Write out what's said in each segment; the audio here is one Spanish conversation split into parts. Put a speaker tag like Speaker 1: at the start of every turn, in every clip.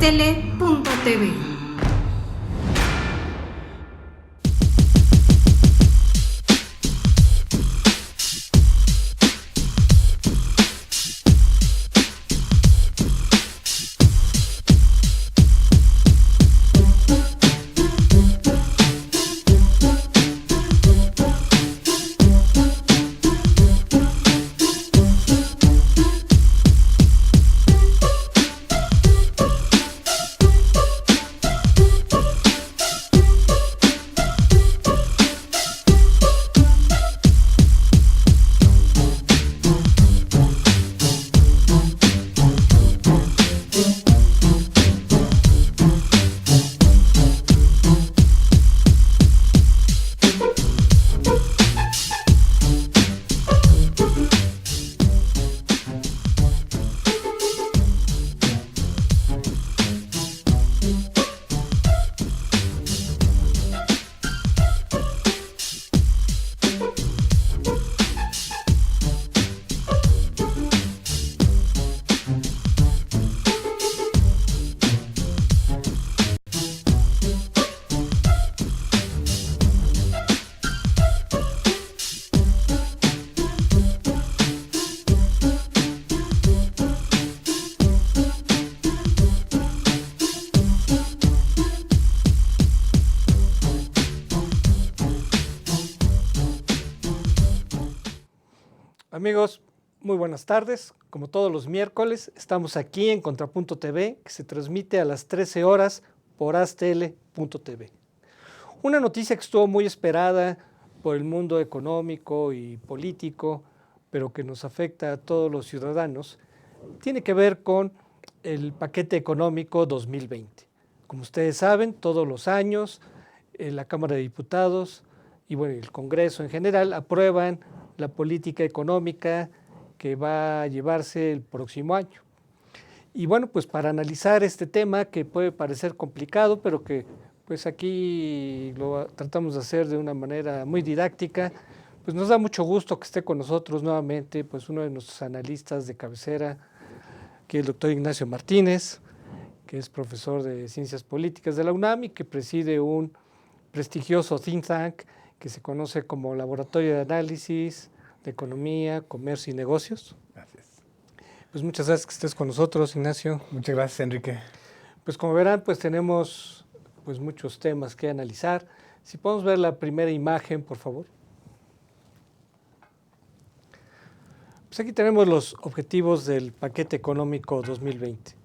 Speaker 1: porastele.tv.
Speaker 2: Amigos, muy buenas tardes. Como todos los miércoles, estamos aquí en Contrapunto TV, que se transmite a las 13 horas por astl.tv. Una noticia que estuvo muy esperada por el mundo económico y político, pero que nos afecta a todos los ciudadanos, tiene que ver con el paquete económico 2020. Como ustedes saben, todos los años la Cámara de Diputados y bueno, el Congreso en general aprueban la política económica que va a llevarse el próximo año. Y bueno, pues para analizar este tema que puede parecer complicado, pero que pues aquí lo tratamos de hacer de una manera muy didáctica, pues nos da mucho gusto que esté con nosotros nuevamente pues uno de nuestros analistas de cabecera, que es el doctor Ignacio Martínez, que es profesor de Ciencias Políticas de la UNAM y que preside un prestigioso think tank que se conoce como Laboratorio de Análisis de Economía, Comercio y Negocios.
Speaker 3: Gracias.
Speaker 2: Pues muchas gracias que estés con nosotros, Ignacio.
Speaker 3: Muchas gracias, Enrique.
Speaker 2: Pues como verán, pues tenemos pues muchos temas que analizar. Si podemos ver la primera imagen, por favor. Pues aquí tenemos los objetivos del paquete económico 2020.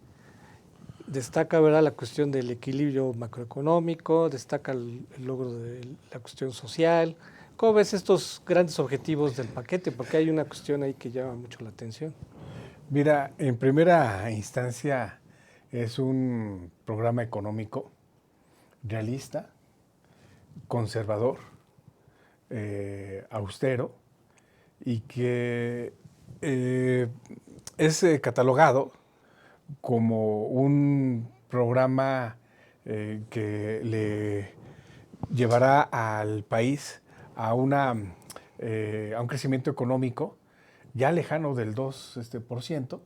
Speaker 2: Destaca, ¿verdad?, la cuestión del equilibrio macroeconómico, destaca el logro de la cuestión social. ¿Cómo ves estos grandes objetivos del paquete? Porque hay una cuestión ahí que llama mucho la atención.
Speaker 3: Mira, en primera instancia es un programa económico realista, conservador, austero y que es catalogado como un programa que le llevará al país a un crecimiento económico ya lejano del 2%,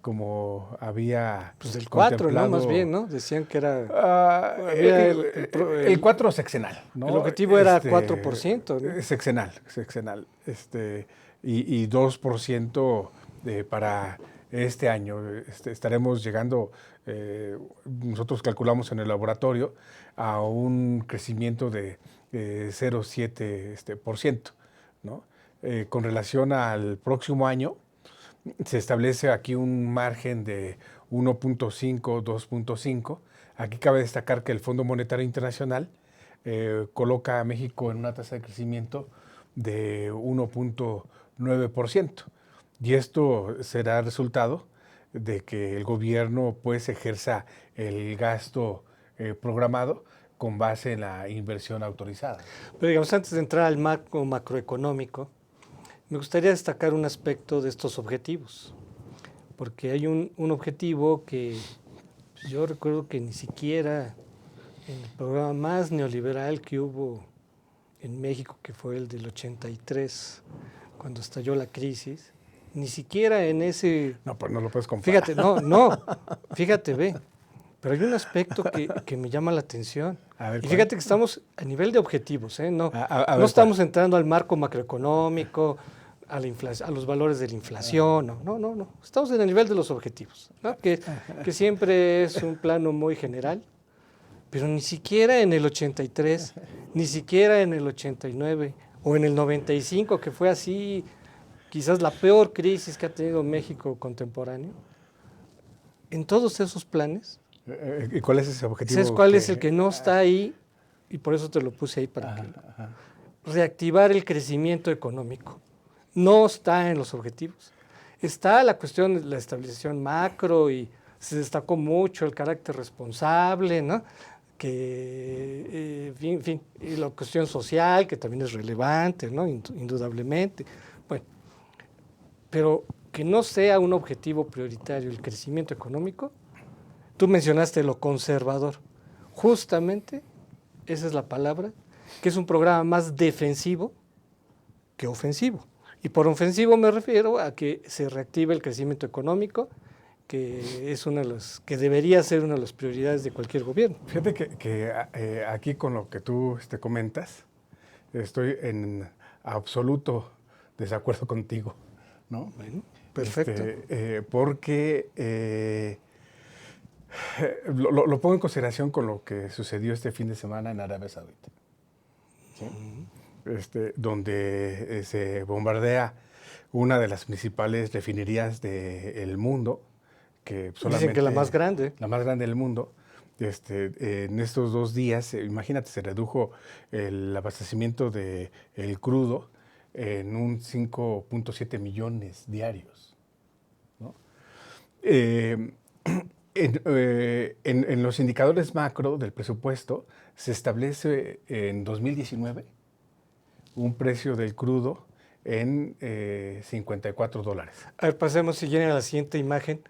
Speaker 3: como había
Speaker 2: pues del 4, ¿no? Más bien, ¿no? Decían que era...
Speaker 3: el 4 sexenal, ¿no?
Speaker 2: El objetivo era 4%, ¿no?
Speaker 3: Sexenal. Y 2% para este año. Estaremos llegando, nosotros calculamos en el laboratorio, a un crecimiento de 0,7%, ¿no? Con relación al próximo año, se establece aquí un margen de 1.5, 2.5. Aquí cabe destacar que el Fondo Monetario Internacional coloca a México en una tasa de crecimiento de 1.9%. Y esto será resultado de que el gobierno pues ejerza el gasto programado con base en la inversión autorizada.
Speaker 2: Pero digamos, antes de entrar al marco macroeconómico, me gustaría destacar un aspecto de estos objetivos, porque hay un objetivo que pues, yo recuerdo que ni siquiera en el programa más neoliberal que hubo en México, que fue el del 83, cuando estalló la crisis, ni siquiera en ese...
Speaker 3: No, pues no lo puedes comparar.
Speaker 2: Fíjate, fíjate, ve. Pero hay un aspecto que me llama la atención.
Speaker 3: A ver,
Speaker 2: Y
Speaker 3: ¿cuál?
Speaker 2: fíjate que estamos a nivel de objetivos, ¿eh? No,
Speaker 3: A
Speaker 2: no
Speaker 3: ver,
Speaker 2: estamos entrando al marco macroeconómico, a la a los valores de la inflación, no. Estamos en el nivel de los objetivos, ¿no? Que siempre es un plano muy general, pero ni siquiera en el 83, ni siquiera en el 89 o en el 95, que fue así, quizás la peor crisis que ha tenido México contemporáneo. En todos esos planes,
Speaker 3: ¿Y cuál es ese objetivo?
Speaker 2: ¿sabes cuál es el que no está ahí? Y por eso te lo puse ahí para que reactivar el crecimiento económico. No está en los objetivos. Está la cuestión de la estabilización macro y se destacó mucho el carácter responsable, ¿no? En fin, y la cuestión social, que también es relevante, ¿no? Indudablemente. Bueno, pero que no sea un objetivo prioritario el crecimiento económico. Tú mencionaste lo conservador. Justamente, esa es la palabra, que es un programa más defensivo que ofensivo. Y por ofensivo me refiero a que se reactive el crecimiento económico, que es que debería ser una de las prioridades de cualquier gobierno.
Speaker 3: Fíjate que aquí con lo que tú comentas, estoy en absoluto desacuerdo contigo, ¿no?
Speaker 2: Bueno, perfecto.
Speaker 3: Porque lo pongo en consideración con lo que sucedió este fin de semana en Arabia Saudita, ¿sí? Donde se bombardea una de las principales refinerías del mundo, que solamente
Speaker 2: dicen que la más grande.
Speaker 3: La más grande del mundo. En estos 2 días, imagínate, se redujo el abastecimiento del crudo en un 5.7 millones diarios, ¿no? En los indicadores macro del presupuesto se establece en 2019 un precio del crudo en $54.
Speaker 2: A ver, pasemos si quieren a la siguiente imagen.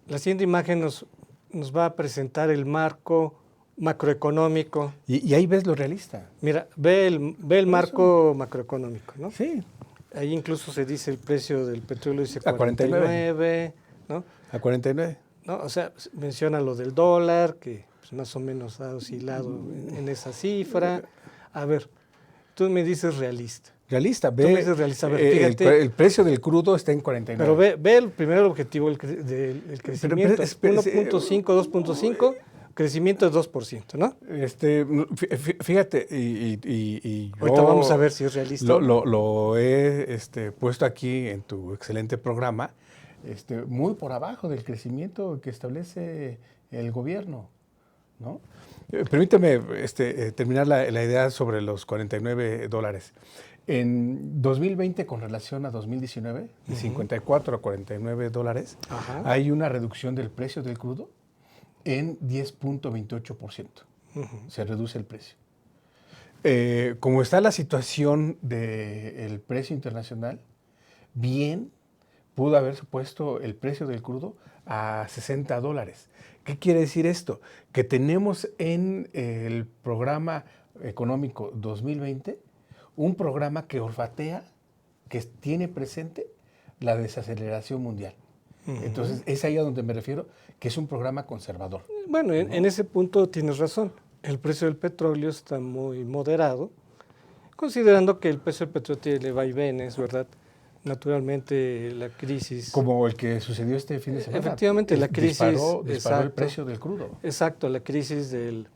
Speaker 2: La siguiente imagen nos va a presentar el marco macroeconómico.
Speaker 3: Y ahí ves lo realista.
Speaker 2: Mira, ve el marco macroeconómico, ¿no?
Speaker 3: Sí.
Speaker 2: Ahí incluso se dice el precio del petróleo, dice
Speaker 3: A 49,
Speaker 2: ¿no?
Speaker 3: A 49.
Speaker 2: ¿No? O sea, menciona lo del dólar, que pues, más o menos ha oscilado en esa cifra. A ver, tú me dices realista.
Speaker 3: Realista,
Speaker 2: Tú me dices realista. A ver, fíjate.
Speaker 3: El precio del crudo está en 49.
Speaker 2: Pero ve primero el objetivo del crecimiento. 1.5, 2.5, crecimiento de 2%, ¿no?
Speaker 3: Fíjate,
Speaker 2: Ahorita vamos a ver si es realista.
Speaker 3: Lo he puesto aquí en tu excelente programa, muy por abajo del crecimiento que establece el gobierno, ¿no? Permíteme terminar la idea sobre los $49. En 2020, con relación a 2019, de 54 a $49, hay una reducción del precio del crudo en 10.28%. Se reduce el precio. Como está la situación del precio internacional, bien pudo haberse puesto el precio del crudo a $60. ¿Qué quiere decir esto? Que tenemos en el programa económico 2020 un programa que olfatea, que tiene presente la desaceleración mundial. Entonces, es ahí a donde me refiero, que es un programa conservador.
Speaker 2: Bueno, ¿no? En ese punto tienes razón. El precio del petróleo está muy moderado, considerando que el precio del petróleo tiene vaivenes, ¿verdad? Naturalmente, la crisis...
Speaker 3: Como el que sucedió este fin de semana.
Speaker 2: Efectivamente, la crisis...
Speaker 3: Disparó el precio del crudo.
Speaker 2: Exacto, la crisis del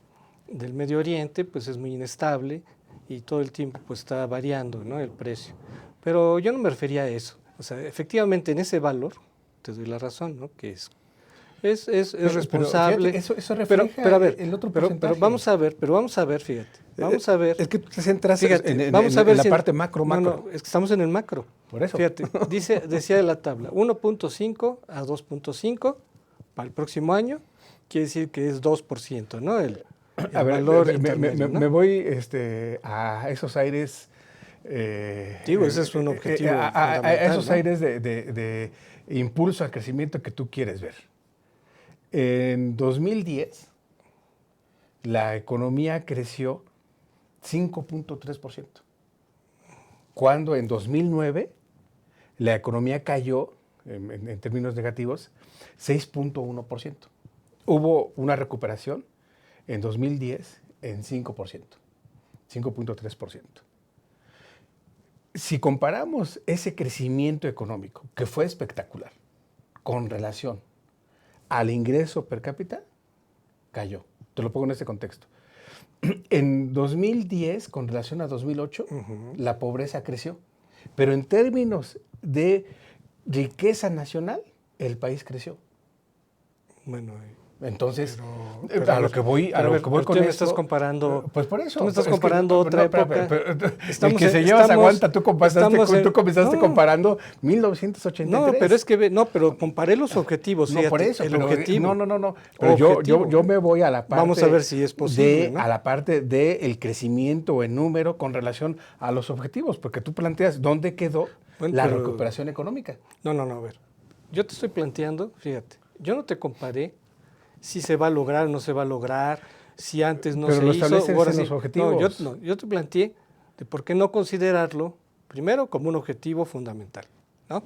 Speaker 2: Medio Oriente pues es muy inestable y todo el tiempo pues está variando, ¿no?, el precio. Pero yo no me refería a eso. O sea, efectivamente, en ese valor, te doy la razón, ¿no?, que es responsable.
Speaker 3: Pero eso refleja
Speaker 2: pero a ver,
Speaker 3: el otro porcentaje.
Speaker 2: Pero vamos a ver, fíjate. Vamos a ver.
Speaker 3: Es que tú te centras en la parte macro.
Speaker 2: No, es que estamos en el macro.
Speaker 3: Por eso.
Speaker 2: Fíjate, decía de la tabla, 1.5 a 2.5 para el próximo año, quiere decir que es 2%, ¿no? El valor intermedio, ¿no?
Speaker 3: Me voy a esos aires...
Speaker 2: Digo, ese es un objetivo
Speaker 3: a esos,
Speaker 2: ¿no?,
Speaker 3: aires de impulso al crecimiento que tú quieres ver. En 2010, la economía creció 5.3%, cuando en 2009 la economía cayó, en términos negativos, 6.1%. hubo una recuperación en 2010 en 5%, 5.3%. Si comparamos ese crecimiento económico, que fue espectacular, con relación al ingreso per cápita, cayó. Te lo pongo en este contexto. En 2010, con relación a 2008, la pobreza creció. Pero en términos de riqueza nacional, el país creció.
Speaker 2: Bueno,
Speaker 3: Entonces,
Speaker 2: pero
Speaker 3: a lo que voy con
Speaker 2: tú me
Speaker 3: esto,
Speaker 2: estás comparando,
Speaker 3: pues por eso.
Speaker 2: tú me estás comparando otra época.
Speaker 3: El que se lleva se aguanta. Tú comenzaste comparando 1983.
Speaker 2: No, pero es que pero comparé los objetivos.
Speaker 3: No, por eso.
Speaker 2: El objetivo.
Speaker 3: No. Pero yo me voy a la parte.
Speaker 2: Vamos a ver si es posible, ¿no?
Speaker 3: A la parte del crecimiento en número con relación a los objetivos, porque tú planteas dónde quedó la recuperación económica.
Speaker 2: No, a ver. Yo te estoy planteando, fíjate, yo no te comparé si se va a lograr o no se va a lograr, si antes no se hizo.
Speaker 3: Pero lo estableces en los objetivos.
Speaker 2: Yo te planteé de por qué no considerarlo, primero, como un objetivo fundamental, ¿no?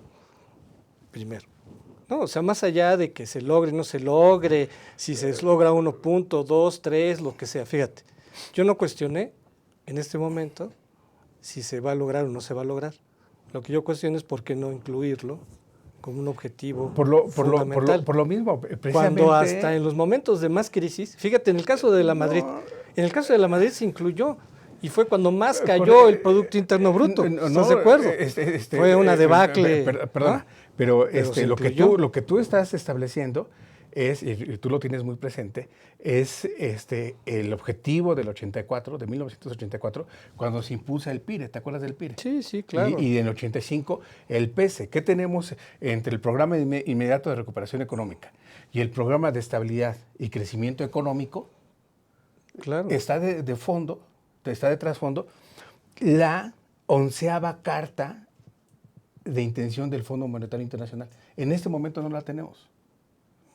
Speaker 2: Primero. No, o sea, más allá de que se logre o no se logre, si se logra 1.2, 3, lo que sea, fíjate. Yo no cuestioné en este momento si se va a lograr o no se va a lograr. Lo que yo cuestiono es por qué no incluirlo como un objetivo fundamental.
Speaker 3: Por lo mismo, precisamente.
Speaker 2: Cuando hasta en los momentos de más crisis, fíjate, en el caso de la Madrid, se incluyó y fue cuando más cayó el Producto Interno Bruto. ¿Estás de acuerdo? Fue una debacle.
Speaker 3: Perdona,
Speaker 2: ¿no?
Speaker 3: pero lo que tú estás estableciendo es, y tú lo tienes muy presente, es el objetivo del 84, de 1984, cuando se impulsa el PIRE. ¿Te acuerdas del PIRE?
Speaker 2: Sí, claro.
Speaker 3: Y en el 85, el PESE. ¿Qué tenemos entre el Programa Inmediato de Recuperación Económica y el Programa de Estabilidad y Crecimiento Económico?
Speaker 2: Claro.
Speaker 3: Está de trasfondo la 11ª carta de intención del Fondo Monetario Internacional. En este momento no la tenemos.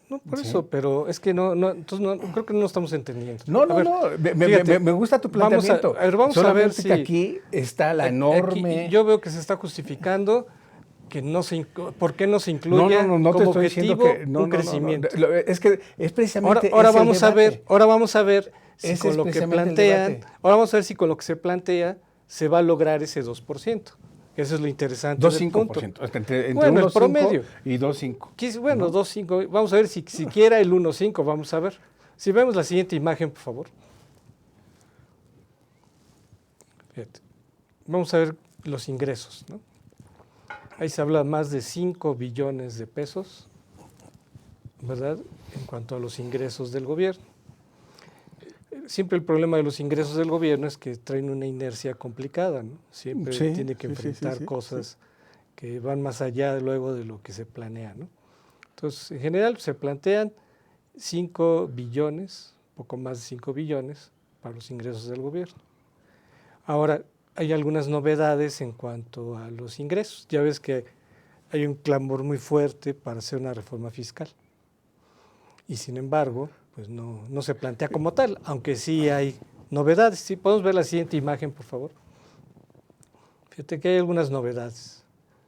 Speaker 2: No, por eso, pero es que entonces creo que no estamos entendiendo.
Speaker 3: No. Me gusta tu planteamiento.
Speaker 2: Vamos a ver si
Speaker 3: que aquí está la enorme.
Speaker 2: Aquí yo veo que se está justificando que ¿por qué no se incluye
Speaker 3: no
Speaker 2: como
Speaker 3: te estoy
Speaker 2: objetivo un crecimiento?
Speaker 3: Es que es precisamente.
Speaker 2: Ahora vamos a ver si
Speaker 3: Ese
Speaker 2: con
Speaker 3: es
Speaker 2: lo que
Speaker 3: precisamente el
Speaker 2: plantean.
Speaker 3: debate.
Speaker 2: Ahora vamos a ver si con lo que se plantea se va a lograr ese 2%. Eso es lo interesante.
Speaker 3: 2.5%. Entre
Speaker 2: bueno,
Speaker 3: 1.5
Speaker 2: el promedio.
Speaker 3: Y 2.5.
Speaker 2: Bueno, ¿no? 2.5. Vamos a ver si siquiera el 1.5. Vamos a ver. Si vemos la siguiente imagen, por favor. Fíjate. Vamos a ver los ingresos, ¿no? Ahí se habla más de 5 billones de pesos, ¿verdad? En cuanto a los ingresos del gobierno. Siempre el problema de los ingresos del gobierno es que traen una inercia complicada, ¿no? Siempre tiene que enfrentar cosas que van más allá luego de lo que se planea, ¿no? Entonces, en general se plantean 5 billones, poco más de 5 billones para los ingresos del gobierno. Ahora, hay algunas novedades en cuanto a los ingresos. Ya ves que hay un clamor muy fuerte para hacer una reforma fiscal. Y sin embargo, pues no se plantea como tal, aunque sí hay novedades. ¿Sí? ¿Podemos ver la siguiente imagen, por favor? Fíjate que hay algunas novedades.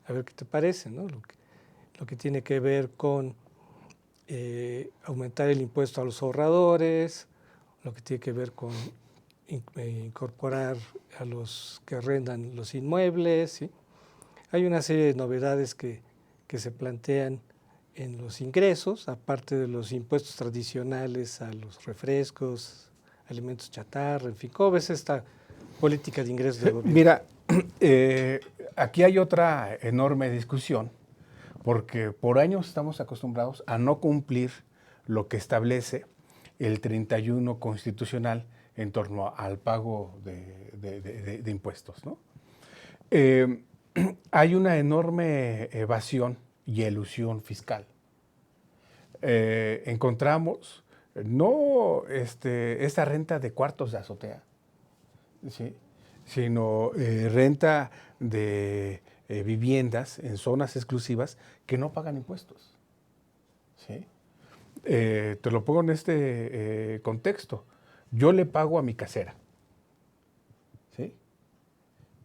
Speaker 2: A ver qué te parece, ¿no? Lo que tiene que ver con aumentar el impuesto a los ahorradores, lo que tiene que ver con incorporar a los que arrendan los inmuebles, ¿sí? Hay una serie de novedades que se plantean en los ingresos, aparte de los impuestos tradicionales a los refrescos, alimentos chatarra, en fin. ¿Cómo ves esta política de ingresos del gobierno?
Speaker 3: Mira, aquí hay otra enorme discusión, porque por años estamos acostumbrados a no cumplir lo que establece el 31 constitucional en torno al pago de impuestos, ¿no? Hay una enorme evasión y elusión fiscal. Encontramos no esta renta de cuartos de azotea, ¿sí? Sino renta de viviendas en zonas exclusivas que no pagan impuestos, ¿sí? Te lo pongo en este contexto. Yo le pago a mi casera, ¿sí?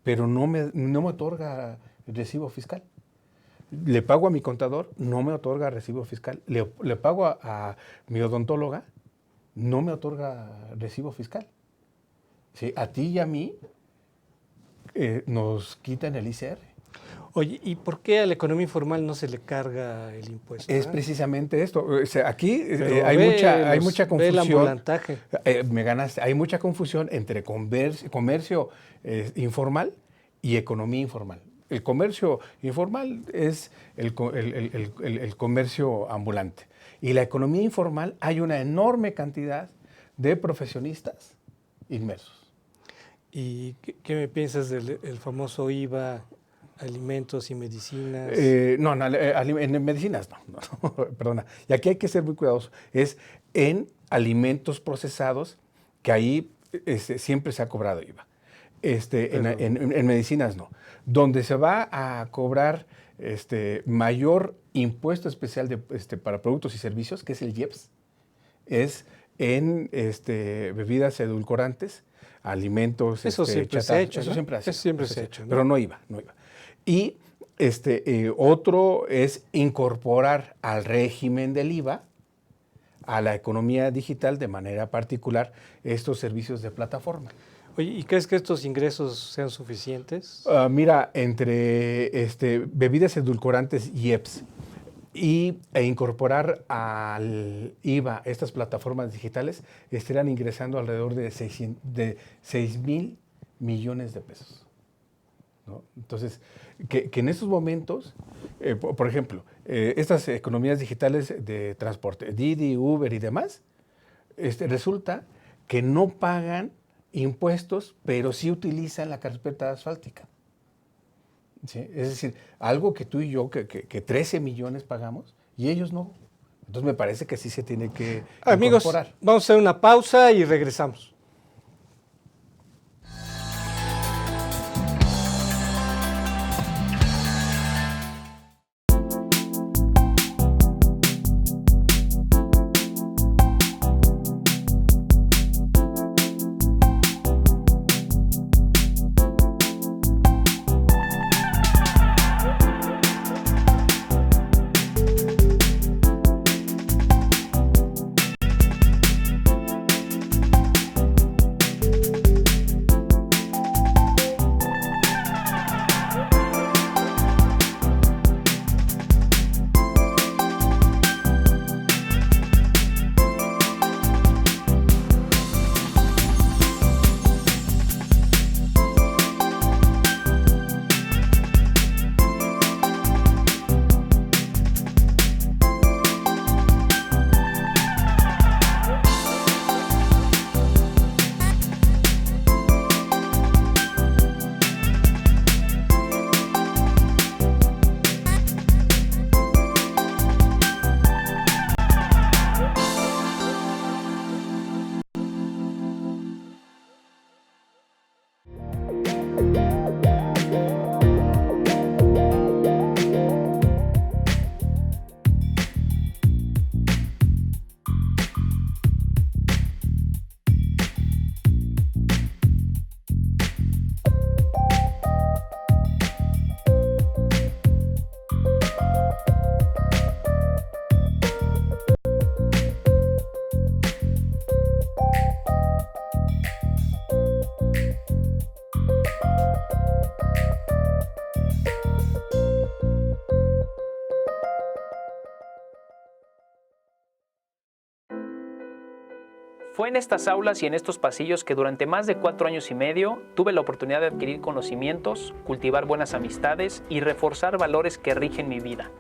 Speaker 3: Pero no me otorga el recibo fiscal. Le pago a mi contador, no me otorga recibo fiscal. Le pago a mi odontóloga, no me otorga recibo fiscal. ¿Sí? A ti y a mí nos quitan el ICR.
Speaker 2: Oye, ¿y por qué a la economía informal no se le carga el impuesto?
Speaker 3: Es precisamente esto. O sea, aquí
Speaker 2: hay
Speaker 3: mucha
Speaker 2: Ve el
Speaker 3: confusión.
Speaker 2: ambulantaje.
Speaker 3: Me ganaste. Hay mucha confusión entre comercio informal y economía informal. El comercio informal es el comercio ambulante. Y la economía informal hay una enorme cantidad de profesionistas inmersos.
Speaker 2: ¿Y qué me piensas del el famoso IVA, alimentos y medicinas?
Speaker 3: En medicinas no, perdona. Y aquí hay que ser muy cuidadosos. Es en alimentos procesados que ahí siempre se ha cobrado IVA. En medicinas no. Donde se va a cobrar mayor impuesto especial para productos y servicios, que es el IEPS, es en bebidas edulcorantes, alimentos,
Speaker 2: eso siempre se ha hecho.
Speaker 3: Eso siempre
Speaker 2: se ha hecho, ¿no?
Speaker 3: Pero no IVA. Y otro es incorporar al régimen del IVA a la economía digital, de manera particular, estos servicios de plataforma.
Speaker 2: Oye, ¿y crees que estos ingresos sean suficientes?
Speaker 3: Mira, entre bebidas edulcorantes y IEPS e incorporar al IVA estas plataformas digitales, estarían ingresando alrededor de 6,000 millones de pesos, ¿no? Entonces, que en estos momentos, por ejemplo, estas economías digitales de transporte, Didi, Uber y demás, resulta que no pagan impuestos, pero sí utilizan la carpeta asfáltica. ¿Sí? Es decir, algo que tú y yo, que 13 millones pagamos, y ellos no. Entonces me parece que sí se tiene que incorporar.
Speaker 2: Amigos, vamos a hacer una pausa y regresamos.
Speaker 1: Fue en estas aulas y en estos pasillos que durante más de 4 años y medio tuve la oportunidad de adquirir conocimientos, cultivar buenas amistades y reforzar valores que rigen mi vida.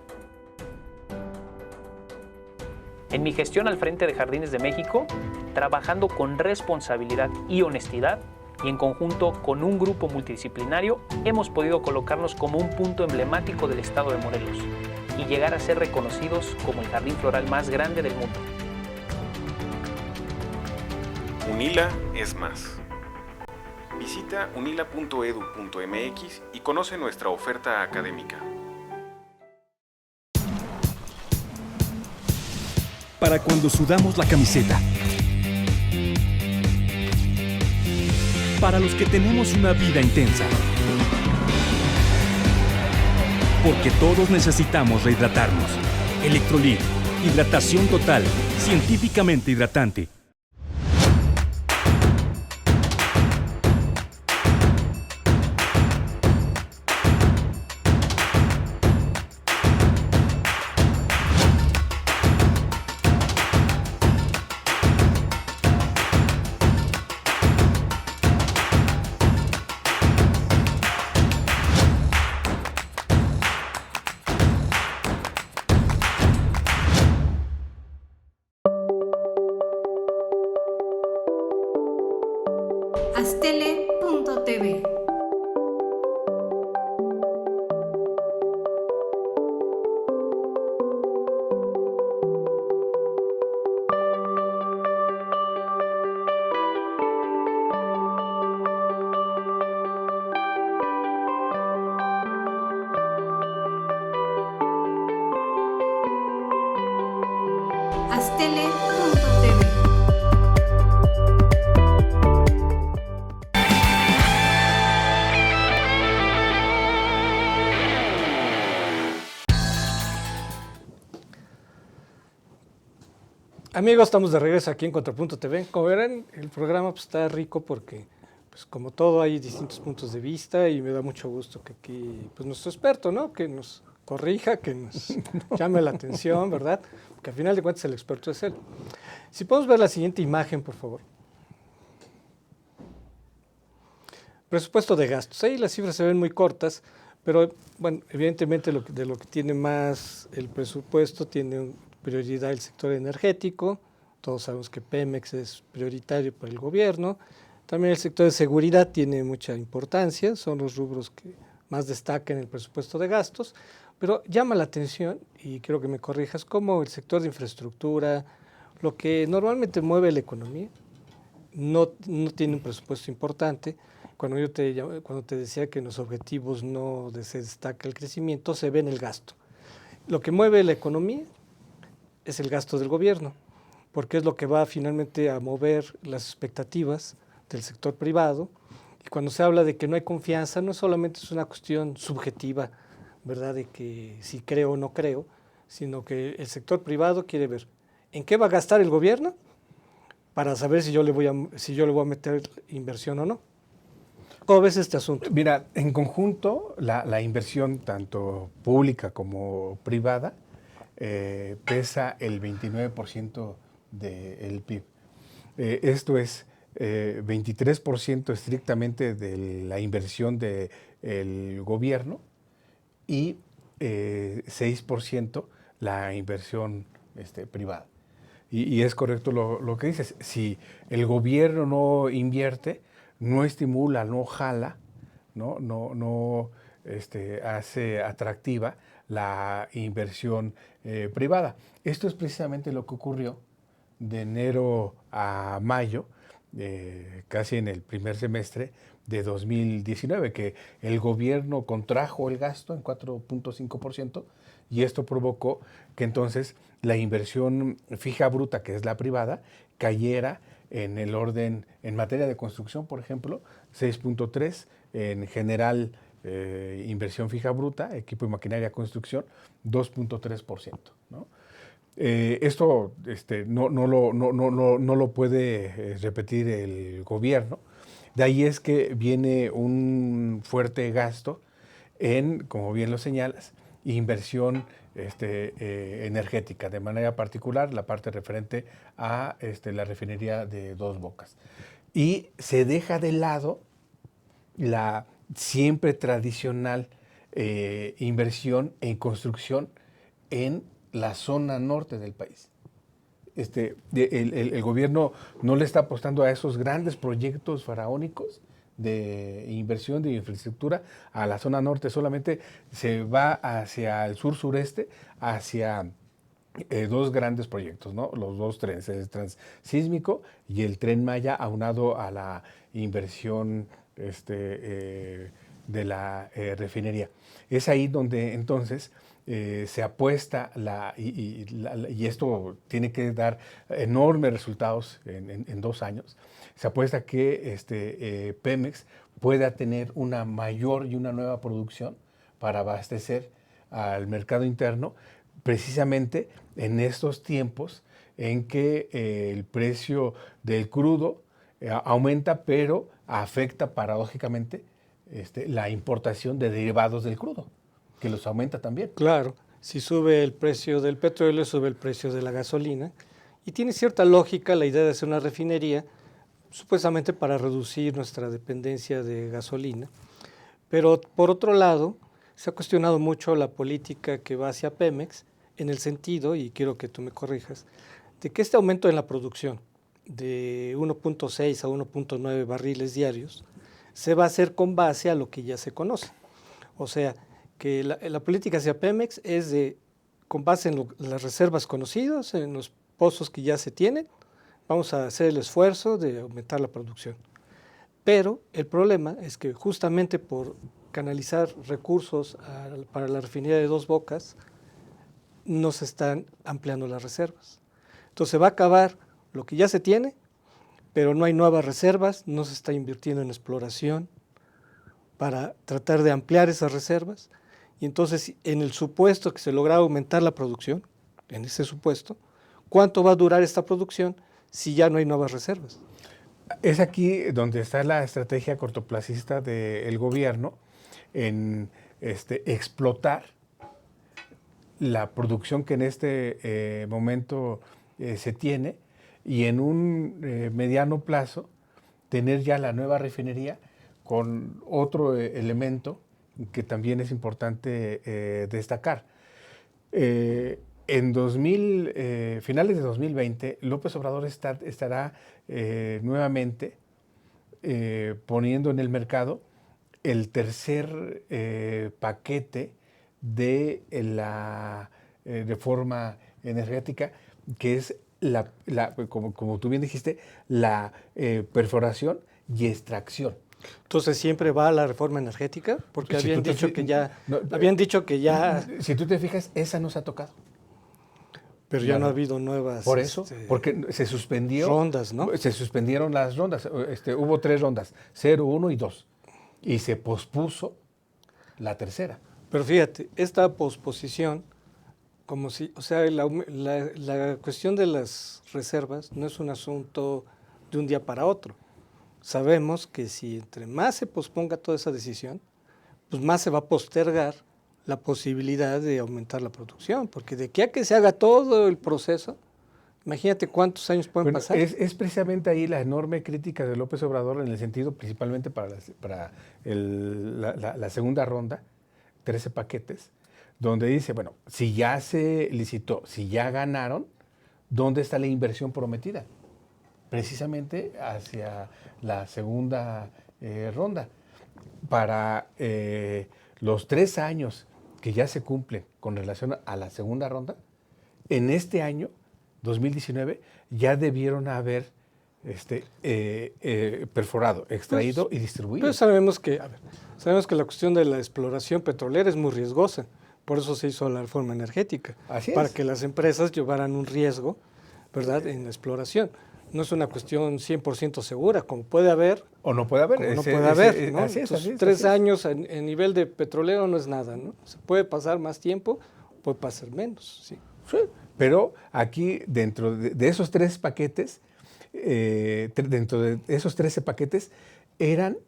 Speaker 1: En mi gestión al frente de Jardines de México, trabajando con responsabilidad y honestidad, y en conjunto con un grupo multidisciplinario, hemos podido colocarnos como un punto emblemático del estado de Morelos y llegar a ser reconocidos como el jardín floral más grande del mundo.
Speaker 4: UNILA es más. Visita unila.edu.mx y conoce nuestra oferta académica.
Speaker 5: Para cuando sudamos la camiseta. Para los que tenemos una vida intensa. porque todos necesitamos rehidratarnos. Electrolit, hidratación total, científicamente hidratante.
Speaker 6: Astele.tv. Astele.tv.
Speaker 2: Amigos, estamos de regreso aquí en Contrapunto TV. Como verán, el programa pues, está rico porque, pues, como todo, hay distintos puntos de vista y me da mucho gusto que aquí, pues, nuestro experto, ¿no? Que nos corrija, que nos llame la atención, ¿verdad? Porque al final de cuentas el experto es él. Si podemos ver la siguiente imagen, por favor. Presupuesto de gastos. Ahí las cifras se ven muy cortas, pero, bueno, evidentemente de lo que tiene más el presupuesto tiene prioridad el sector energético. Todos sabemos que Pemex es prioritario para el gobierno. También el sector de seguridad tiene mucha importancia, son los rubros que más destacan en el presupuesto de gastos, pero llama la atención, y quiero que me corrijas, cómo el sector de infraestructura, lo que normalmente mueve la economía, no tiene un presupuesto importante. Cuando te decía que en los objetivos no se destaca el crecimiento, se ve en el gasto. Lo que mueve la economía es el gasto del gobierno, porque es lo que va finalmente a mover las expectativas del sector privado. Y cuando se habla de que no hay confianza, no solamente es una cuestión subjetiva, ¿verdad?, de que si creo o no creo, sino que el sector privado quiere ver en qué va a gastar el gobierno para saber si yo le voy a meter inversión o no. ¿Cómo ves este asunto?
Speaker 3: Mira, en conjunto, la inversión tanto pública como privada pesa el 29% del PIB. Esto es 23% estrictamente de la inversión del gobierno y 6% la inversión privada. Y es correcto lo que dices. Si el gobierno no invierte, no estimula, no jala, no hace atractiva la inversión privada. Esto es precisamente lo que ocurrió de enero a mayo, casi en el primer semestre de 2019, que el gobierno contrajo el gasto en 4.5% y esto provocó que entonces la inversión fija bruta, que es la privada, cayera en el orden, en materia de construcción, por ejemplo, 6.3%, en general inversión fija bruta, equipo y maquinaria, construcción, 2.3%, ¿no? Esto no lo puede repetir el gobierno. De ahí es que viene un fuerte gasto en, como bien lo señalas, inversión energética, de manera particular la parte referente a la refinería de Dos Bocas. Y se deja de lado la siempre tradicional inversión en construcción en la zona norte del país. El gobierno no le está apostando a esos grandes proyectos faraónicos de inversión de infraestructura a la zona norte, solamente se va hacia el sur-sureste, hacia dos grandes proyectos, ¿no? Los dos trenes, el Transísmico y el Tren Maya, aunado a la inversión de la refinería. Es ahí donde entonces se apuesta y esto tiene que dar enormes resultados en 2 años. Se apuesta que Pemex pueda tener una mayor y una nueva producción para abastecer al mercado interno, precisamente en estos tiempos en que el precio del crudo aumenta, pero afecta paradójicamente la importación de derivados del crudo, que los aumenta también.
Speaker 2: Claro, si sube el precio del petróleo, sube el precio de la gasolina. Y tiene cierta lógica la idea de hacer una refinería, supuestamente para reducir nuestra dependencia de gasolina. Pero por otro lado, se ha cuestionado mucho la política que va hacia Pemex, en el sentido, y quiero que tú me corrijas, de que este aumento en la producción de 1.6 a 1.9 barriles diarios se va a hacer con base a lo que ya se conoce. O sea, que la política hacia Pemex es con base en las reservas conocidas, en los pozos que ya se tienen, vamos a hacer el esfuerzo de aumentar la producción. Pero el problema es que justamente por canalizar recursos para la refinería de Dos Bocas, no se están ampliando las reservas. Entonces se va a acabar lo que ya se tiene, pero no hay nuevas reservas, no se está invirtiendo en exploración para tratar de ampliar esas reservas. Y entonces, en el supuesto que se logra aumentar la producción, en ese supuesto, ¿cuánto va a durar esta producción si ya no hay nuevas reservas?
Speaker 3: Es aquí donde está la estrategia cortoplacista del gobierno en explotar la producción que en este momento se tiene y en un mediano plazo tener ya la nueva refinería con otro elemento que también es importante destacar. En finales de 2020, López Obrador estará nuevamente poniendo en el mercado el tercer paquete de la reforma energética, que es como tú bien dijiste, la perforación y extracción.
Speaker 2: Entonces siempre va a la reforma energética, porque
Speaker 3: Si
Speaker 2: habían
Speaker 3: tú te
Speaker 2: dicho
Speaker 3: fi-
Speaker 2: que ya,
Speaker 3: no,
Speaker 2: habían dicho que ya,
Speaker 3: Si tú te fijas, esa no se ha tocado.
Speaker 2: pero ya no ha habido nuevas
Speaker 3: Por eso, porque se suspendió.
Speaker 2: rondas, ¿no?
Speaker 3: Se suspendieron las rondas. Hubo 3 rondas, 0, 1 y 2. Y se pospuso la tercera.
Speaker 2: Pero fíjate, esta posposición, como si, o sea, la cuestión de las reservas no es un asunto de un día para otro. Sabemos que si entre más se posponga toda esa decisión, pues más se va a postergar la posibilidad de aumentar la producción, porque de aquí a que se haga todo el proceso, imagínate cuántos años pueden
Speaker 3: Bueno,
Speaker 2: pasar.
Speaker 3: es precisamente ahí la enorme crítica de López Obrador en el sentido principalmente para la segunda ronda, 13 paquetes, donde dice, bueno, si ya se licitó, si ya ganaron, ¿dónde está la inversión prometida? Precisamente hacia la segunda ronda. Para los 3 años que ya se cumplen con relación a la segunda ronda, en este año, 2019, ya debieron haber perforado, extraído y distribuido.
Speaker 2: Pero sabemos que la cuestión de la exploración petrolera es muy riesgosa, por eso se hizo la reforma energética,
Speaker 3: Así
Speaker 2: para
Speaker 3: es.
Speaker 2: que las empresas llevaran un riesgo, ¿verdad?, en la exploración. No es una cuestión 100% segura, como puede haber,
Speaker 3: O no puede haber.
Speaker 2: como no puede haber, ¿no?
Speaker 3: Así es,
Speaker 2: Entonces,
Speaker 3: así es,
Speaker 2: 3
Speaker 3: así es.
Speaker 2: años en nivel de petrolero no es nada, ¿no? Se puede pasar más tiempo, puede pasar menos, sí.
Speaker 3: Sí, pero aquí dentro de esos 3 paquetes, dentro de esos 13 paquetes, eran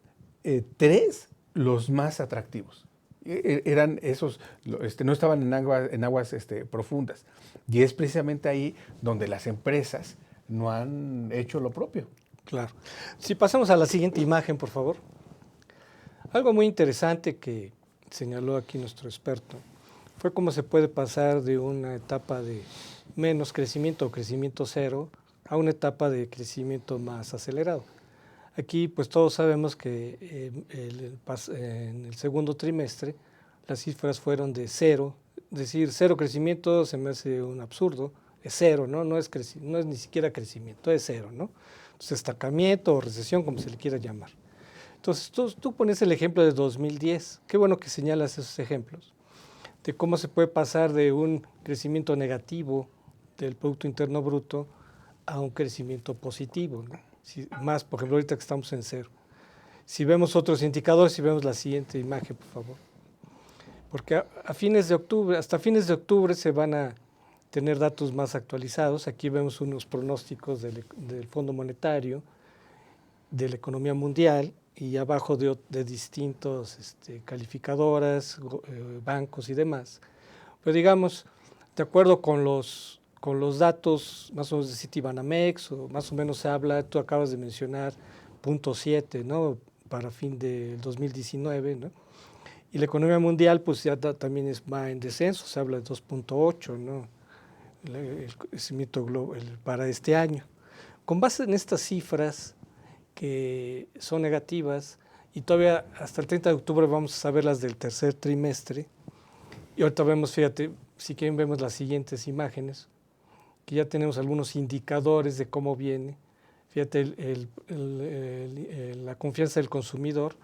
Speaker 3: 3 los más atractivos. Eran esos, no estaban en aguas profundas. Y es precisamente ahí donde las empresas no han hecho lo propio.
Speaker 2: Claro. Si pasamos a la siguiente imagen, por favor. Algo muy interesante que señaló aquí nuestro experto fue cómo se puede pasar de una etapa de menos crecimiento o crecimiento cero a una etapa de crecimiento más acelerado. Aquí pues todos sabemos que en el segundo trimestre las cifras fueron de 0, decir 0 crecimiento se me hace un absurdo, es 0, ¿no? No es ni siquiera crecimiento, es 0, ¿no? Entonces estancamiento o recesión, como se le quiera llamar. Entonces tú pones el ejemplo de 2010, qué bueno que señalas esos ejemplos, de cómo se puede pasar de un crecimiento negativo del Producto Interno Bruto a un crecimiento positivo, ¿no? Más, por ejemplo, ahorita que estamos en 0. Si vemos otros indicadores, si vemos la siguiente imagen, por favor. porque a fines de octubre, hasta fines de octubre se van a tener datos más actualizados. Aquí vemos unos pronósticos del Fondo Monetario, de la economía mundial, y abajo de distintos calificadoras, bancos y demás. Pero digamos, de acuerdo con los datos más o menos de Citibanamex, o más o menos se habla, tú acabas de mencionar 0.7, ¿no?, para fin del 2019, ¿no? Y la economía mundial pues ya también va en descenso, se habla de 2.8, ¿no?, el crecimiento para este año. Con base en estas cifras que son negativas, y todavía hasta el 30 de octubre vamos a saber las del tercer trimestre, y ahorita vemos, fíjate, si quieren vemos las siguientes imágenes, que ya tenemos algunos indicadores de cómo viene. Fíjate, la confianza del consumidor,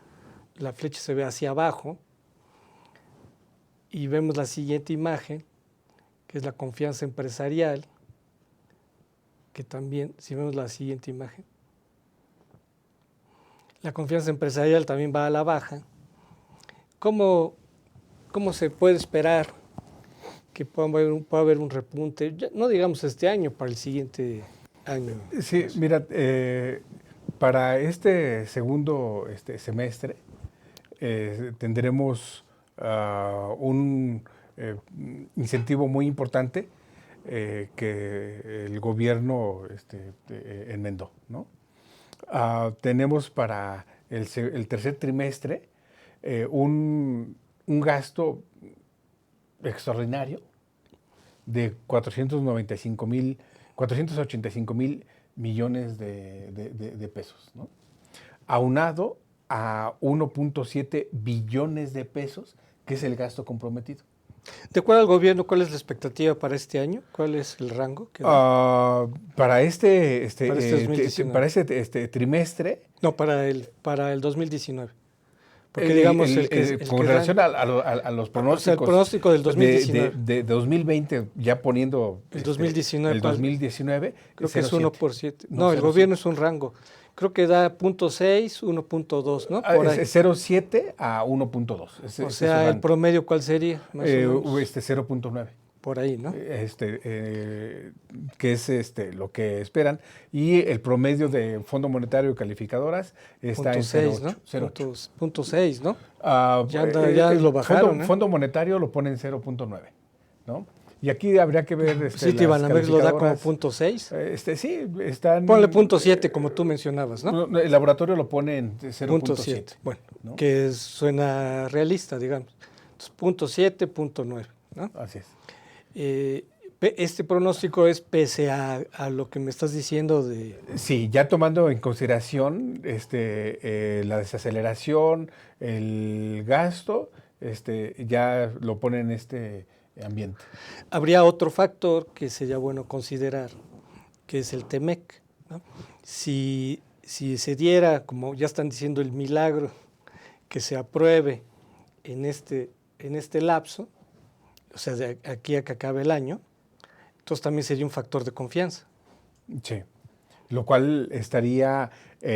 Speaker 2: la flecha se ve hacia abajo, y vemos la siguiente imagen, que es la confianza empresarial, que también, si vemos la siguiente imagen, la confianza empresarial también va a la baja. ¿Cómo se puede esperar que pueda haber un repunte, ya, no digamos este año, para el siguiente año?
Speaker 3: Sí, mira, para este segundo semestre tendremos un incentivo muy importante que el gobierno enmendó, ¿no? Tenemos para el tercer trimestre un gasto extraordinario de 485 mil millones de pesos, ¿no?, aunado a 1.7 billones de pesos, que es el gasto comprometido.
Speaker 2: ¿De acuerdo al gobierno, cuál es la expectativa para este año? ¿Cuál es el rango que da?
Speaker 3: Para este trimestre.
Speaker 2: No, para el 2019. Porque digamos
Speaker 3: con relación a los pronósticos. O sea,
Speaker 2: el pronóstico del 2019.
Speaker 3: De 2020, ya poniendo
Speaker 2: el 2019.
Speaker 3: El 2019.
Speaker 2: Creo que es 1%. No, el gobierno es un rango. Creo que da 0.6, 1.2, ¿no? Por ahí.
Speaker 3: 0.7 a 1.2.
Speaker 2: O sea, ¿el promedio cuál sería? Más o menos.
Speaker 3: 0.9.
Speaker 2: Por ahí, ¿no?
Speaker 3: Que es lo que esperan. Y el promedio de Fondo Monetario y calificadoras está en 0.8.
Speaker 2: ¿no? 0.6, ¿no?
Speaker 3: Ya
Speaker 2: lo bajaron.
Speaker 3: Fondo Monetario lo pone en 0.9, ¿no? Y aquí habría que ver.
Speaker 2: Citibanamex lo da como 0.6.
Speaker 3: Sí, están.
Speaker 2: Ponle 0.7, como tú mencionabas, ¿no?
Speaker 3: El laboratorio lo pone en 0.7.
Speaker 2: Bueno,
Speaker 3: ¿no?
Speaker 2: Que suena realista, digamos. Entonces, 0.7, 0.9, ¿no?
Speaker 3: Así es.
Speaker 2: Este pronóstico es pese a lo que me estás diciendo de...
Speaker 3: Sí, ya tomando en consideración la desaceleración, el gasto, ya lo pone en este ambiente.
Speaker 2: Habría otro factor que sería bueno considerar, que es el TEMEC, ¿no? Si se diera, como ya están diciendo, el milagro, que se apruebe en este lapso, o sea, de aquí a que acabe el año, entonces también sería un factor de confianza.
Speaker 3: Sí, lo cual estaría,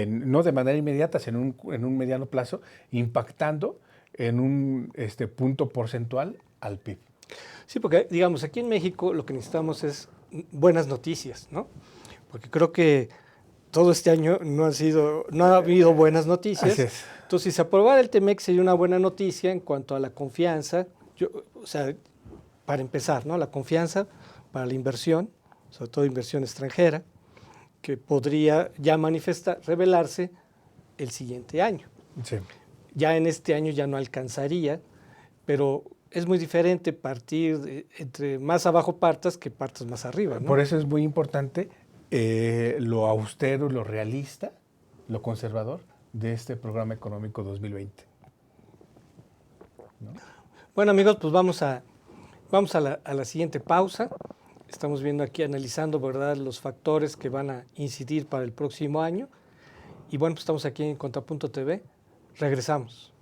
Speaker 3: no de manera inmediata, sino en un mediano plazo, impactando en un punto porcentual al PIB.
Speaker 2: Sí, porque digamos, aquí en México lo que necesitamos es buenas noticias, ¿no? Porque creo que todo este año no ha habido buenas noticias.
Speaker 3: Así es.
Speaker 2: Entonces, si se aprobara el TEMEC sería una buena noticia en cuanto a la confianza, o sea, para empezar, ¿no? La confianza para la inversión, sobre todo inversión extranjera, que podría ya revelarse el siguiente año.
Speaker 3: Sí.
Speaker 2: Ya en este año ya no alcanzaría, pero es muy diferente partir entre más abajo partas que partas más arriba, ¿no?
Speaker 3: Por eso es muy importante lo austero, lo realista, lo conservador de este programa económico 2020. ¿No?
Speaker 2: Bueno, amigos, pues vamos a la siguiente pausa. Estamos viendo aquí, analizando, ¿verdad?, los factores que van a incidir para el próximo año. Y bueno, pues estamos aquí en Contrapunto TV. Regresamos.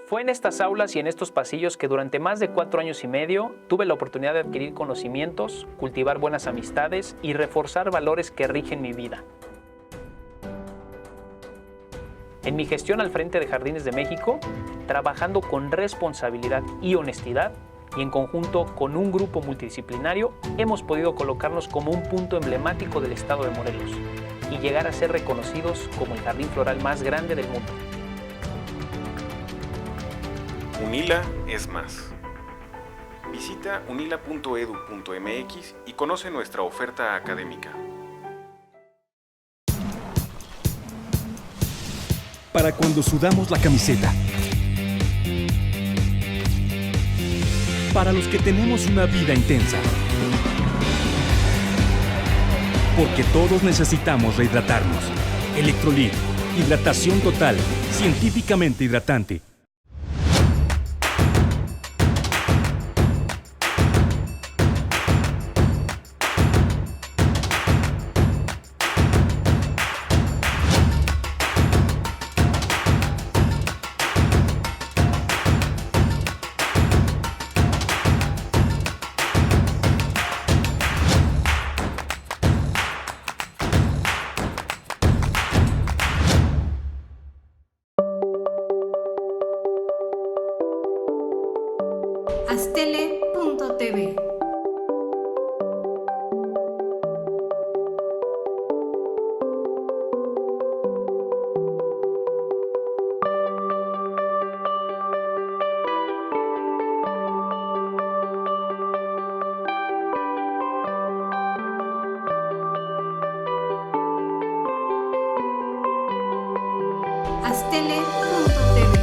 Speaker 1: Fue en estas aulas y en estos pasillos que durante más de 4 años y medio tuve la oportunidad de adquirir conocimientos, cultivar buenas amistades y reforzar valores que rigen mi vida. En mi gestión al frente de Jardines de México, trabajando con responsabilidad y honestidad, y en conjunto con un grupo multidisciplinario, hemos podido colocarnos como un punto emblemático del estado de Morelos y llegar a ser reconocidos como el jardín floral más grande del mundo.
Speaker 4: UNILA es más. Visita unila.edu.mx y conoce nuestra oferta académica.
Speaker 5: Para cuando sudamos la camiseta. Para los que tenemos una vida intensa. Porque todos necesitamos rehidratarnos. Electrolit, hidratación total, científicamente hidratante.
Speaker 6: Astele.tv. Astele.tv.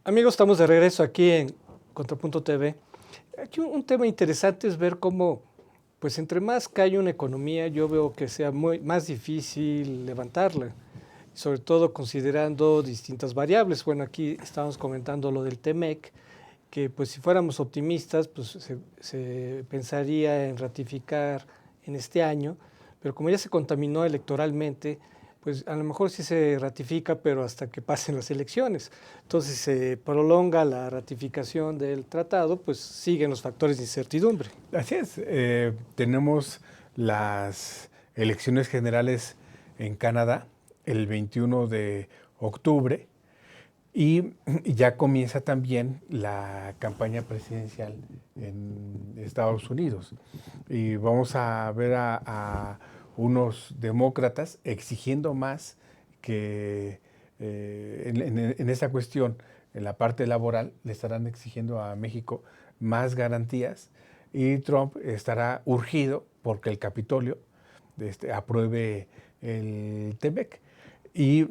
Speaker 2: Amigos, estamos de regreso aquí en Contrapunto TV. Aquí un tema interesante es ver cómo, pues entre más cae una economía, yo veo que sea más difícil levantarla, sobre todo considerando distintas variables. Bueno, aquí estamos comentando lo del TEMEC, que pues si fuéramos optimistas, pues se pensaría en ratificar en este año, pero como ya se contaminó electoralmente, pues a lo mejor sí se ratifica, pero hasta que pasen las elecciones. Entonces se prolonga la ratificación del tratado, pues siguen los factores de incertidumbre.
Speaker 3: Así es. Tenemos las elecciones generales en Canadá el 21 de octubre y ya comienza también la campaña presidencial en Estados Unidos. Y vamos a ver a unos demócratas exigiendo más que en esta cuestión, en la parte laboral, le estarán exigiendo a México más garantías y Trump estará urgido porque el Capitolio apruebe el TEMEC. Y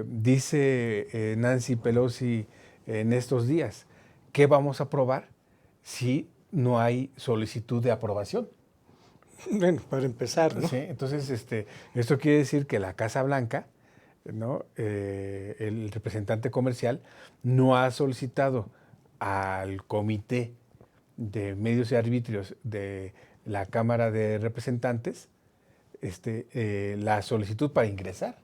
Speaker 3: dice Nancy Pelosi en estos días, ¿qué vamos a aprobar si no hay solicitud de aprobación?
Speaker 2: Bueno, para empezar, ¿no?
Speaker 3: Sí, entonces esto quiere decir que la Casa Blanca, ¿no? El representante comercial, no ha solicitado al Comité de Medios y Arbitrios de la Cámara de Representantes la solicitud para ingresar.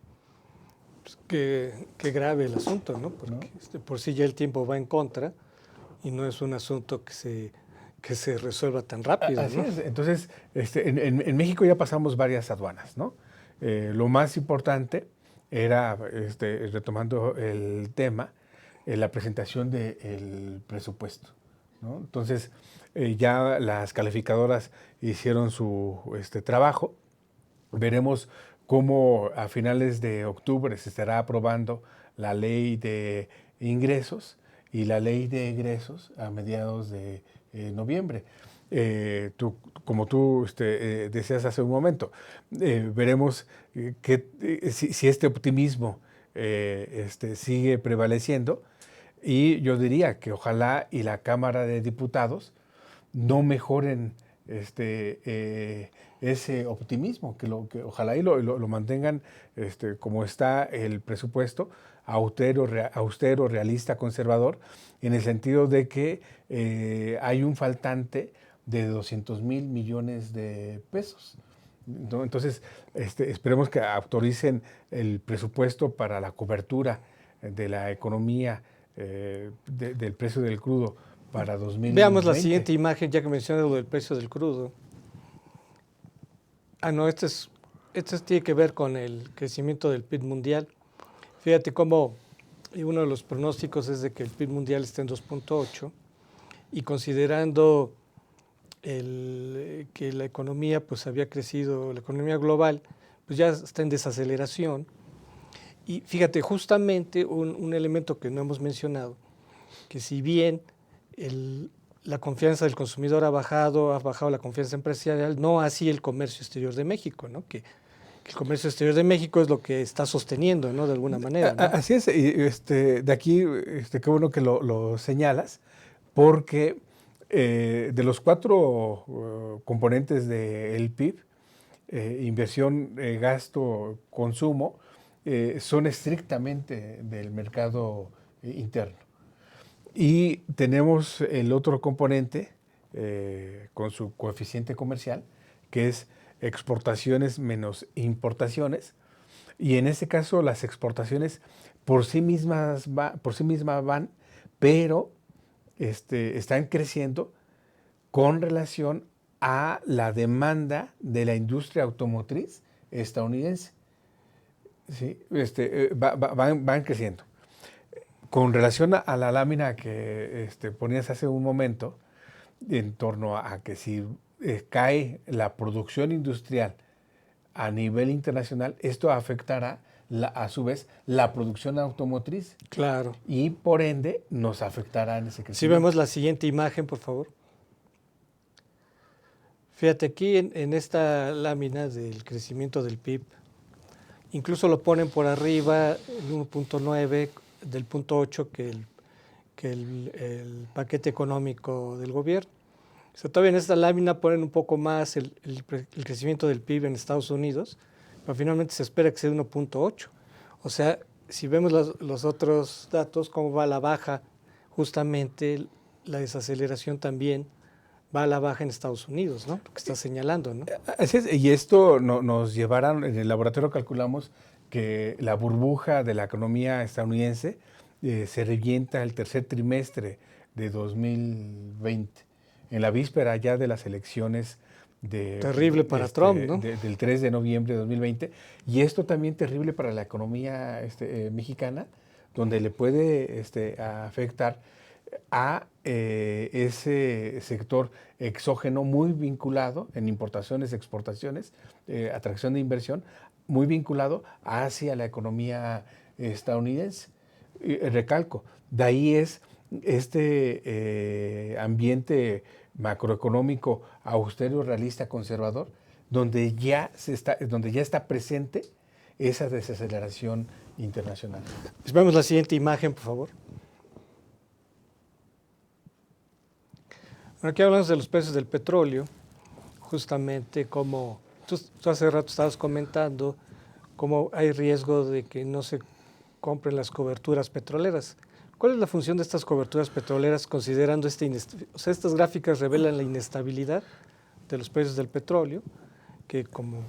Speaker 2: Pues qué grave el asunto, ¿no? Porque por sí ya el tiempo va en contra y no es un asunto que se resuelva tan rápido,
Speaker 3: Así
Speaker 2: ¿no?
Speaker 3: es. Entonces, en México ya pasamos varias aduanas, ¿no? Lo más importante era, retomando el tema, la presentación del presupuesto, ¿no? Entonces, ya las calificadoras hicieron su trabajo. Veremos cómo a finales de octubre se estará aprobando la ley de ingresos y la ley de egresos a mediados de noviembre. Como tú decías hace un momento, veremos si este optimismo sigue prevaleciendo, y yo diría que ojalá y la Cámara de Diputados no mejoren ese optimismo, que ojalá y lo mantengan como está el presupuesto, austero, realista, conservador, en el sentido de que hay un faltante de 200,000 millones de pesos. ¿No? Entonces, esperemos que autoricen el presupuesto para la cobertura de la economía del precio del crudo para 2020.
Speaker 2: Veamos la siguiente imagen, ya que mencioné lo del precio del crudo. No, este tiene que ver con el crecimiento del PIB mundial. Fíjate cómo uno de los pronósticos es de que el PIB mundial esté en 2.8 y considerando que la economía pues había crecido, la economía global pues ya está en desaceleración. Y fíjate, justamente un elemento que no hemos mencionado, que si bien la confianza del consumidor ha bajado la confianza empresarial, no así el comercio exterior de México, ¿no? Que el comercio exterior de México es lo que está sosteniendo, ¿no? De alguna manera, ¿no?
Speaker 3: Así es, y de aquí, qué bueno que lo señalas, porque de los 4 componentes del PIB, inversión, gasto, consumo, son estrictamente del mercado interno. Y tenemos el otro componente con su coeficiente comercial, que es exportaciones menos importaciones. Y en este caso las exportaciones por sí mismas van, pero están creciendo con relación a la demanda de la industria automotriz estadounidense. ¿Sí? Van creciendo. Con relación a la lámina que ponías hace un momento, en torno a que si cae la producción industrial a nivel internacional, esto afectará a su vez la producción automotriz.
Speaker 2: Claro.
Speaker 3: Y por ende nos afectará en ese crecimiento.
Speaker 2: Si vemos la siguiente imagen, por favor. Fíjate aquí en esta lámina del crecimiento del PIB, incluso lo ponen por arriba el 1.9 del 0.8 que el paquete económico del gobierno. O sea, todavía en esta lámina ponen un poco más el crecimiento del PIB en Estados Unidos, pero finalmente se espera que sea 1.8. O sea, si vemos los otros datos, cómo va a la baja, justamente la desaceleración también va a la baja en Estados Unidos, ¿no? Lo que está señalando, ¿no?
Speaker 3: Así es, y esto nos llevará, en el laboratorio calculamos que la burbuja de la economía estadounidense se revienta el tercer trimestre de 2020, en la víspera ya de las elecciones
Speaker 2: terrible para Trump, ¿no?
Speaker 3: Del 3 de noviembre de 2020, y esto también terrible para la economía mexicana, donde le puede afectar a ese sector exógeno muy vinculado en importaciones, exportaciones, atracción de inversión, muy vinculado hacia la economía estadounidense. Recalco, de ahí es ambiente macroeconómico austero, realista, conservador, donde ya está presente esa desaceleración internacional.
Speaker 2: Vemos la siguiente imagen, por favor. Bueno, aquí hablamos de los precios del petróleo, justamente como tú hace rato estabas comentando, cómo hay riesgo de que no se compren las coberturas petroleras. ¿Cuál es la función de estas coberturas petroleras considerando estas gráficas revelan la inestabilidad de los precios del petróleo, que como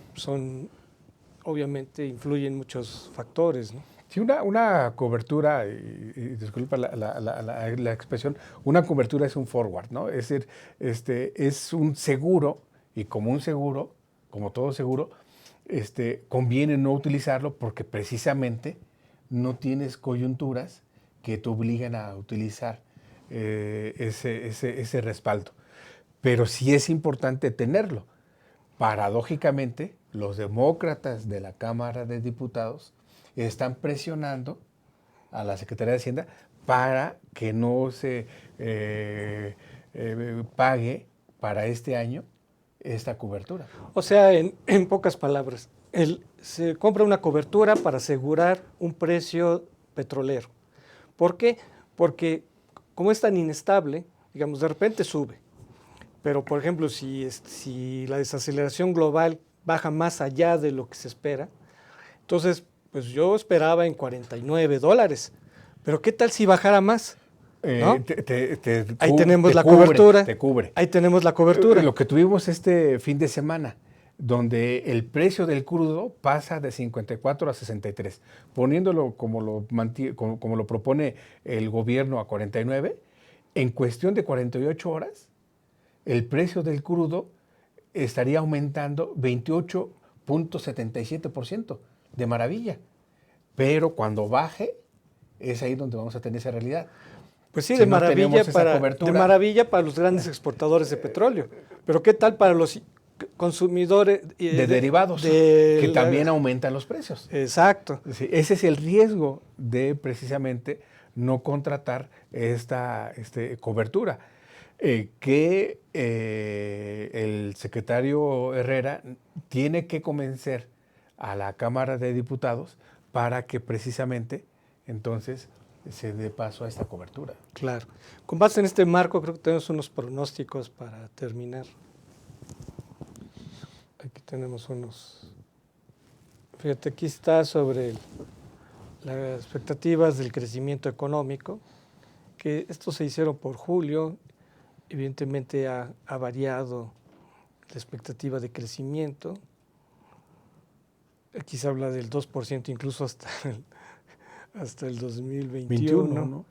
Speaker 2: obviamente influyen muchos factores, ¿no?
Speaker 3: Sí, una cobertura, y disculpa la expresión, una cobertura es un forward, ¿no? Es decir, es un seguro, y como un seguro, como todo seguro, conviene no utilizarlo porque precisamente no tienes coyunturas que te obligan a utilizar ese respaldo. Pero sí es importante tenerlo. Paradójicamente, los demócratas de la Cámara de Diputados están presionando a la Secretaría de Hacienda para que no se pague para este año esta cobertura.
Speaker 2: O sea, en pocas palabras, se compra una cobertura para asegurar un precio petrolero. ¿Por qué? Porque como es tan inestable, digamos, de repente sube. Pero, por ejemplo, si la desaceleración global baja más allá de lo que se espera, entonces, pues yo esperaba en $49. Pero ¿qué tal si bajara más? ¿no? Ahí
Speaker 3: Ahí
Speaker 2: tenemos la cobertura.
Speaker 3: Te cubre.
Speaker 2: Ahí tenemos la cobertura.
Speaker 3: Lo que tuvimos este fin de semana, donde el precio del crudo pasa de 54 a 63, poniéndolo como lo propone el gobierno a 49, en cuestión de 48 horas, el precio del crudo estaría aumentando 28.77%, de maravilla. Pero cuando baje, es ahí donde vamos a tener esa realidad.
Speaker 2: Pues sí,
Speaker 3: Si
Speaker 2: de
Speaker 3: no
Speaker 2: maravilla
Speaker 3: tenemos esa
Speaker 2: para
Speaker 3: cobertura,
Speaker 2: los grandes exportadores de petróleo. Pero ¿qué tal para los consumidores
Speaker 3: de derivados,
Speaker 2: de
Speaker 3: que
Speaker 2: la-
Speaker 3: también aumentan los precios.
Speaker 2: Exacto.
Speaker 3: Sí, ese es el riesgo de precisamente no contratar esta cobertura. Que el secretario Herrera tiene que convencer a la Cámara de Diputados para que precisamente entonces se dé paso a esta cobertura.
Speaker 2: Claro. Con base en este marco, creo que tenemos unos pronósticos para terminar. Aquí tenemos unos. Fíjate, aquí está sobre las expectativas del crecimiento económico, que estos se hicieron por julio. Evidentemente ha variado la expectativa de crecimiento. Aquí se habla del 2% incluso hasta el 2021.
Speaker 3: ¿No?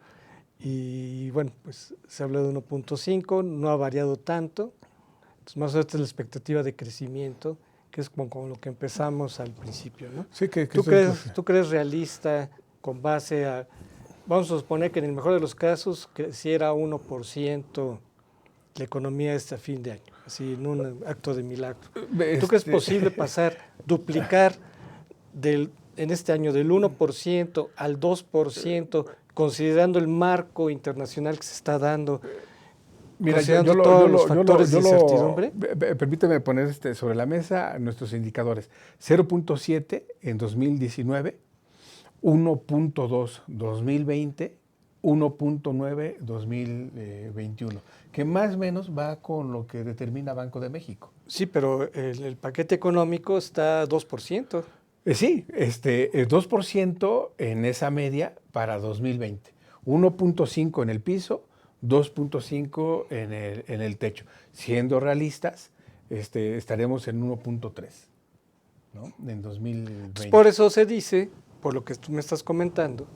Speaker 2: Y bueno, pues se habla de 1.5, no ha variado tanto. Entonces, más o menos esta es la expectativa de crecimiento, que es como lo que empezamos al principio, ¿no?
Speaker 3: Sí,
Speaker 2: ¿Tú crees realista con base a, vamos a suponer que en el mejor de los casos creciera 1% la economía a fin de año, así en un acto de milagro? ¿Tú crees posible duplicar en este año del 1% al 2%, considerando el marco internacional que se está dando?
Speaker 3: Mira,
Speaker 2: considerando todos los factores de incertidumbre.
Speaker 3: Permíteme poner sobre la mesa nuestros indicadores. 0.7 en 2019, 1.2 2020, 1.9 2021, que más o menos va con lo que determina Banco de México.
Speaker 2: Sí, pero el paquete económico está 2%.
Speaker 3: Sí, 2% en esa media para 2020, 1.5 en el piso, 2.5 en el techo. Siendo realistas, estaremos en 1.3, ¿no? En 2020.
Speaker 2: Pues por eso se dice, por lo que tú me estás comentando,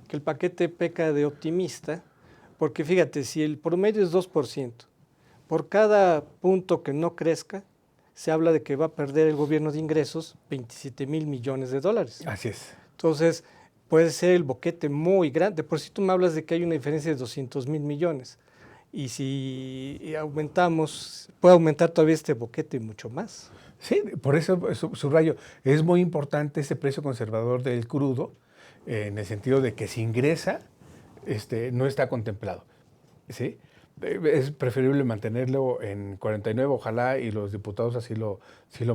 Speaker 2: que el paquete peca de optimista, porque fíjate, si el promedio es 2%, por cada punto que no crezca, se habla de que va a perder el gobierno de ingresos 27,000 millones de dólares.
Speaker 3: Así es.
Speaker 2: Entonces, puede ser el boquete muy grande. Por si tú me hablas de que hay una diferencia de 200,000 millones. Y si aumentamos, puede aumentar todavía este boquete mucho más.
Speaker 3: Sí, por eso subrayo, es muy importante ese precio conservador del crudo, en el sentido de que si ingresa, no está contemplado, ¿sí? Es preferible mantenerlo en 49, ojalá y los diputados así lo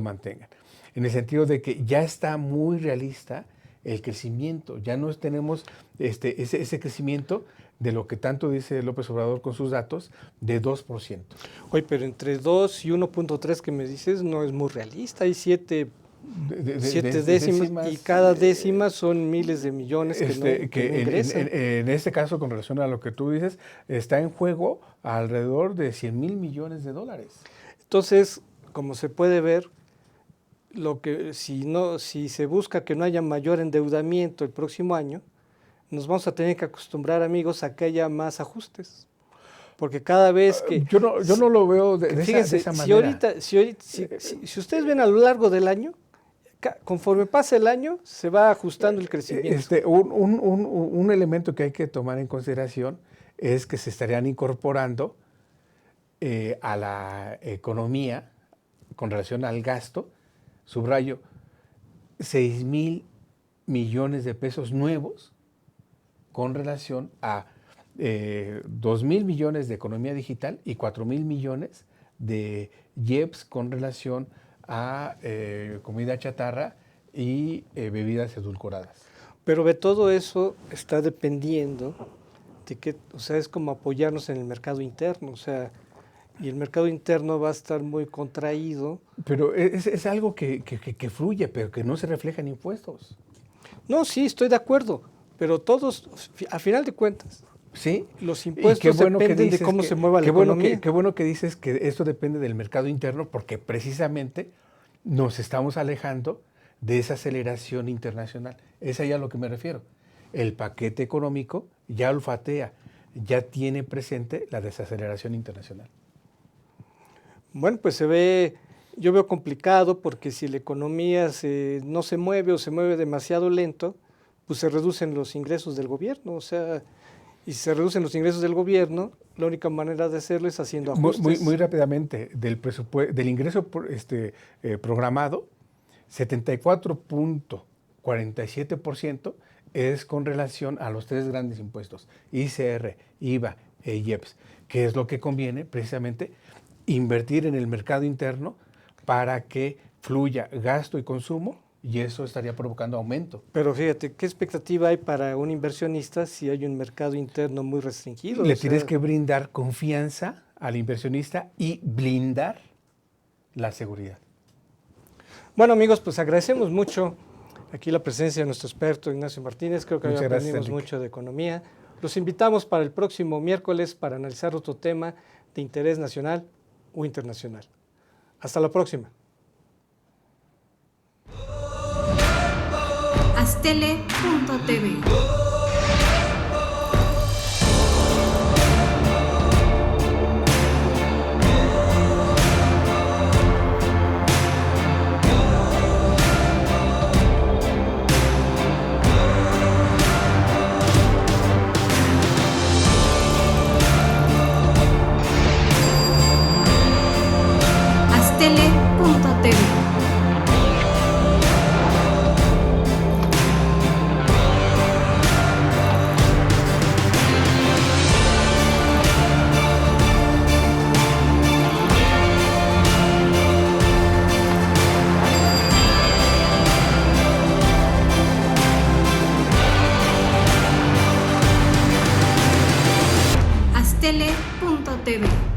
Speaker 3: mantengan. En el sentido de que ya está muy realista el crecimiento, ya no tenemos ese crecimiento de lo que tanto dice López Obrador con sus datos, de 2%.
Speaker 2: Oye, pero entre 2 y 1.3 que me dices no es muy realista, hay 7 décimas y cada décima son miles de millones que no ingresan.
Speaker 3: En este caso, con relación a lo que tú dices, está en juego alrededor de 100,000 millones de dólares.
Speaker 2: Entonces, como se puede ver, si se busca que no haya mayor endeudamiento el próximo año, nos vamos a tener que acostumbrar, amigos, a que haya más ajustes. Porque cada vez que...
Speaker 3: Yo no lo veo de esa manera.
Speaker 2: Si ustedes ven a lo largo del año, conforme pasa el año, se va ajustando el crecimiento.
Speaker 3: Un elemento que hay que tomar en consideración es que se estarían incorporando a la economía con relación al gasto, subrayo, 6,000 millones de pesos nuevos con relación a 2,000 millones de economía digital y 4,000 millones de IEPS con relación a comida chatarra y bebidas edulcoradas.
Speaker 2: Pero de todo eso está dependiendo de que, o sea, es como apoyarnos en el mercado interno, o sea, y el mercado interno va a estar muy contraído.
Speaker 3: Pero es algo que fluye, pero que no se refleja en impuestos.
Speaker 2: No, sí, estoy de acuerdo, pero todos, a final de cuentas,
Speaker 3: Sí.
Speaker 2: Los
Speaker 3: Y
Speaker 2: impuestos
Speaker 3: qué bueno que
Speaker 2: dependen de
Speaker 3: dices
Speaker 2: cómo
Speaker 3: que-
Speaker 2: se mueva la
Speaker 3: qué bueno
Speaker 2: economía.
Speaker 3: qué bueno que dices que esto depende del mercado interno, porque precisamente nos estamos alejando de esa aceleración internacional. Es ahí a lo que me refiero. El paquete económico ya olfatea, ya tiene presente la desaceleración internacional.
Speaker 2: Bueno, pues yo veo complicado porque si la economía no se mueve o se mueve demasiado lento, pues se reducen los ingresos del gobierno. O sea, y si se reducen los ingresos del gobierno, la única manera de hacerlo es haciendo ajustes.
Speaker 3: Muy rápidamente, del ingreso programado, 74.47% es con relación a los tres grandes impuestos, ICR, IVA e IEPS, que es lo que conviene precisamente invertir en el mercado interno para que fluya gasto y consumo, y eso estaría provocando aumento.
Speaker 2: Pero fíjate, ¿qué expectativa hay para un inversionista si hay un mercado interno muy restringido?
Speaker 3: Le
Speaker 2: O
Speaker 3: tienes
Speaker 2: sea,
Speaker 3: que brindar confianza al inversionista y blindar la seguridad.
Speaker 2: Bueno, amigos, pues agradecemos mucho aquí la presencia de nuestro experto Ignacio Martínez. Creo que hoy
Speaker 3: Muchas gracias,
Speaker 2: aprendimos
Speaker 3: Enrique.
Speaker 2: mucho de economía. Los invitamos para el próximo miércoles para analizar otro tema de interés nacional o internacional. Hasta la próxima.
Speaker 6: Astele.tv Astele.tv Astele.tv